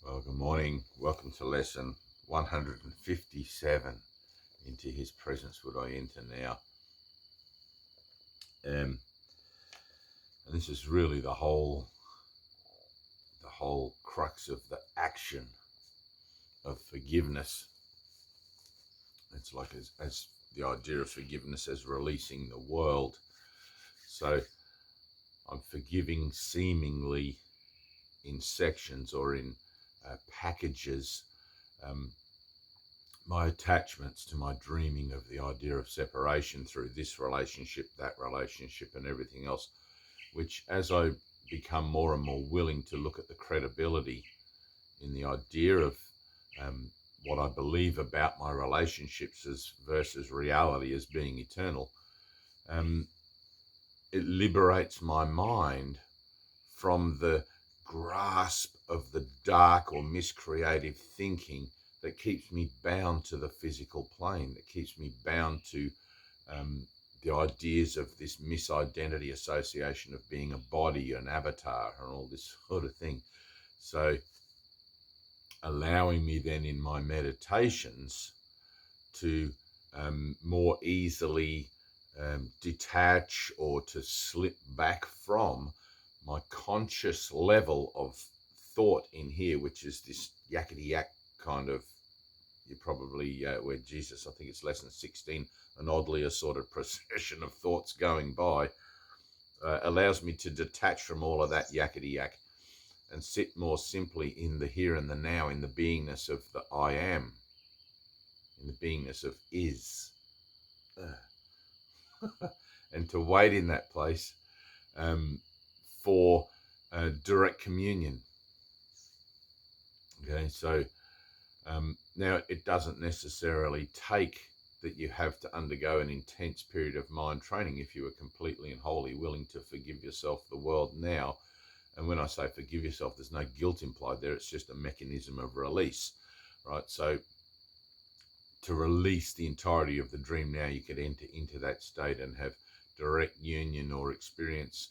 Well, good morning. Welcome to lesson 157. Into his presence would I enter now. And this is really the whole crux of the action of forgiveness. It's like as the idea of forgiveness as releasing the world. So I'm forgiving seemingly in sections or in packages. My attachments to my dreaming of the idea of separation through this relationship, that relationship, and everything else, which as I become more and more willing to look at the credibility in the idea of what I believe about my relationships versus reality as being eternal, it liberates my mind from the grasp of the dark or miscreative thinking that keeps me bound to the physical plane, that keeps me bound to the ideas of this misidentity association of being a body, an avatar, and all this sort of thing. So allowing me then in my meditations to more easily detach or to slip back from my conscious level of thought in here, which is this yakety yak kind of, you probably, where Jesus, I think it's lesson 16, an oddly assorted procession of thoughts going by, allows me to detach from all of that yakety yak and sit more simply in the here and the now, in the beingness of the I am, in the beingness of is. And to wait in that place for direct communion. Okay, so now it doesn't necessarily take that you have to undergo an intense period of mind training if you are completely and wholly willing to forgive yourself, the world now. And when I say forgive yourself, there's no guilt implied there. It's just a mechanism of release, right? So to release the entirety of the dream now, you could enter into that state and have direct union or experience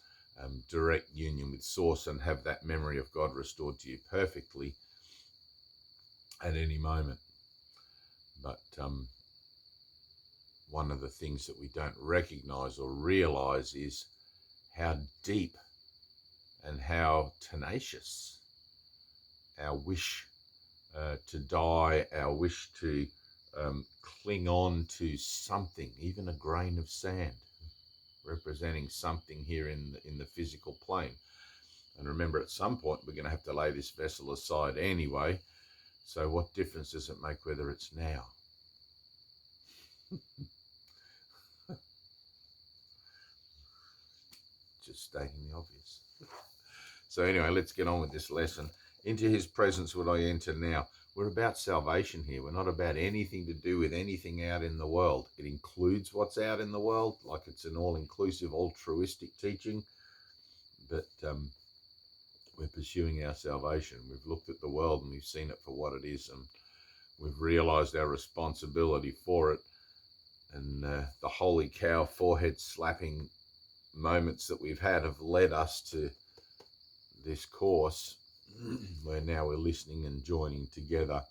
direct union with Source and have that memory of God restored to you perfectly at any moment. But one of the things that we don't recognize or realize is how deep and how tenacious our wish to die, our wish to cling on to something, even a grain of sand, representing something here in the physical plane. And remember, at some point, we're going to have to lay this vessel aside anyway. So what difference does it make whether it's now? Just stating the obvious. So anyway, let's get on with this lesson. Into his presence would I enter now. We're about salvation here. We're not about anything to do with anything out in the world. It includes what's out in the world, like it's an all-inclusive, altruistic teaching. But we're pursuing our salvation. We've looked at the world and we've seen it for what it is, and we've realized our responsibility for it. And the holy cow forehead slapping moments that we've had have led us to this course where now we're listening and joining together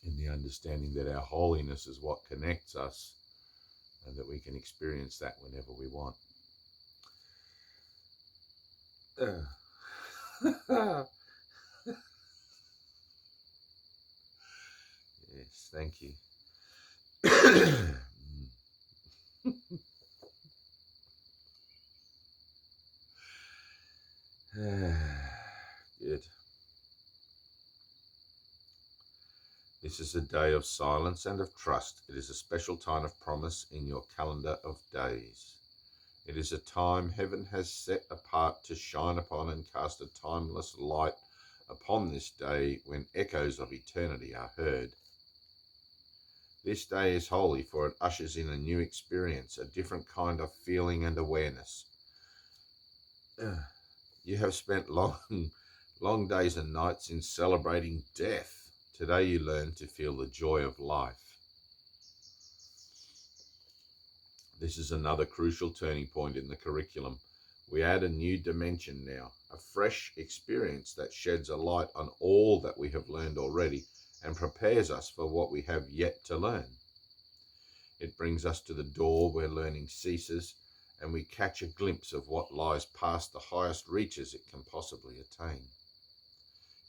in the understanding that our holiness is what connects us and that we can experience that whenever we want. Yes, thank you. Good. This is a day of silence and of trust. It is a special time of promise in your calendar of days. It is a time heaven has set apart to shine upon and cast a timeless light upon this day when echoes of eternity are heard. This day is holy, for it ushers in a new experience, a different kind of feeling and awareness. You have spent long days and nights in celebrating death. Today you learn to feel the joy of life. This is another crucial turning point in the curriculum. We add a new dimension now, a fresh experience that sheds a light on all that we have learned already and prepares us for what we have yet to learn. It brings us to the door where learning ceases, and we catch a glimpse of what lies past the highest reaches it can possibly attain.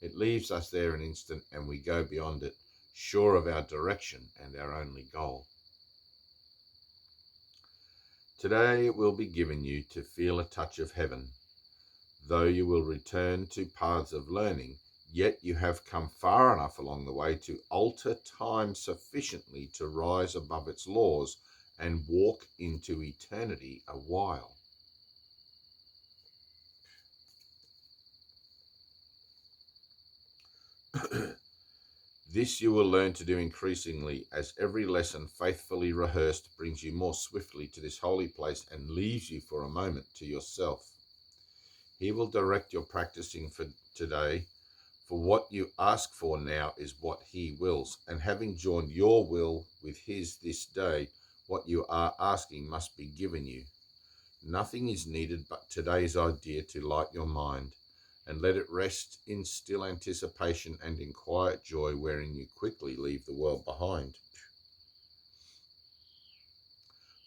It leaves us there an instant, and we go beyond it, sure of our direction and our only goal. Today it will be given you to feel a touch of heaven. Though you will return to paths of learning, yet you have come far enough along the way to alter time sufficiently to rise above its laws and walk into eternity a while. This you will learn to do increasingly, as every lesson faithfully rehearsed brings you more swiftly to this holy place and leaves you for a moment to yourself. He will direct your practicing for today, for what you ask for now is what he wills, and having joined your will with his this day, what you are asking must be given you. Nothing is needed but today's idea to light your mind, and let it rest in still anticipation and in quiet joy, wherein you quickly leave the world behind.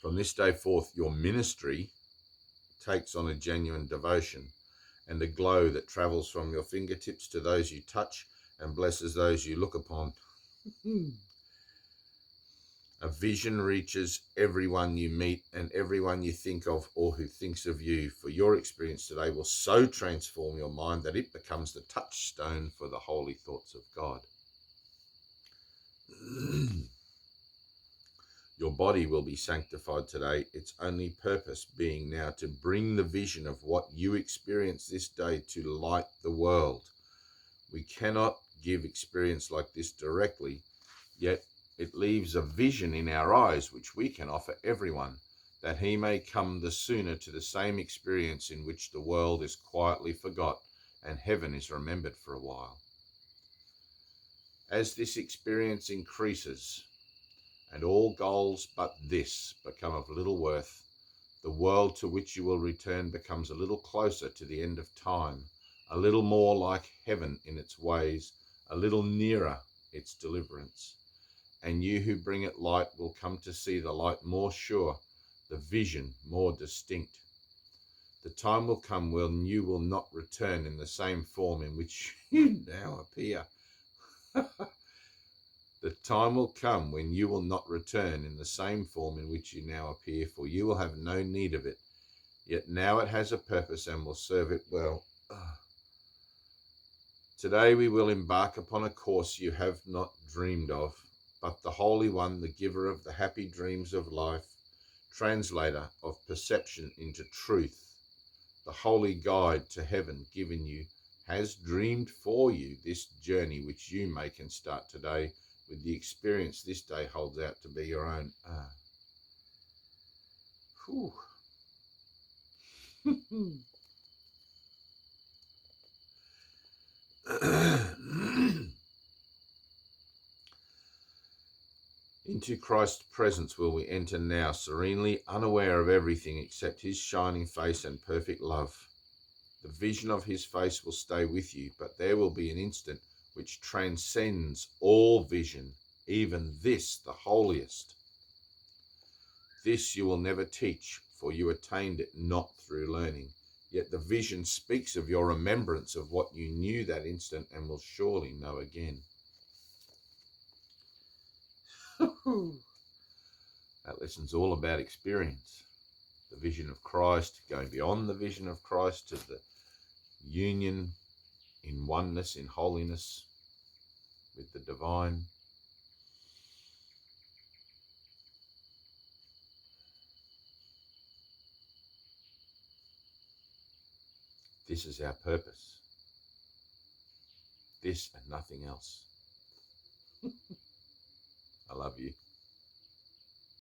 From this day forth, your ministry takes on a genuine devotion, and a glow that travels from your fingertips to those you touch and blesses those you look upon. A vision reaches everyone you meet and everyone you think of or who thinks of you, for your experience today will so transform your mind that it becomes the touchstone for the holy thoughts of God. Your body will be sanctified today, its only purpose being now to bring the vision of what you experience this day to light the world. We cannot give experience like this directly, yet it leaves a vision in our eyes which we can offer everyone, that he may come the sooner to the same experience in which the world is quietly forgot and heaven is remembered for a while. As this experience increases, and all goals but this become of little worth, the world to which you will return becomes a little closer to the end of time, a little more like heaven in its ways, a little nearer its deliverance. And you who bring it light will come to see the light more sure, the vision more distinct. The time will come when you will not return in the same form in which you now appear. The time will come when you will not return in the same form in which you now appear, for you will have no need of it. Yet now it has a purpose and will serve it well. Today we will embark upon a course you have not dreamed of, but the Holy One, the giver of the happy dreams of life, translator of perception into truth, the holy guide to heaven given you, has dreamed for you this journey which you make and start today with the experience this day holds out to be your own. Into Christ's presence will we enter now, serenely unaware of everything except his shining face and perfect love. The vision of his face will stay with you, but there will be an instant which transcends all vision, even this, the holiest. This you will never teach, for you attained it not through learning. Yet the vision speaks of your remembrance of what you knew that instant and will surely know again. That lesson's all about experience. The vision of Christ, going beyond the vision of Christ to the union in oneness, in holiness with the divine. This is our purpose. This and nothing else. I love you.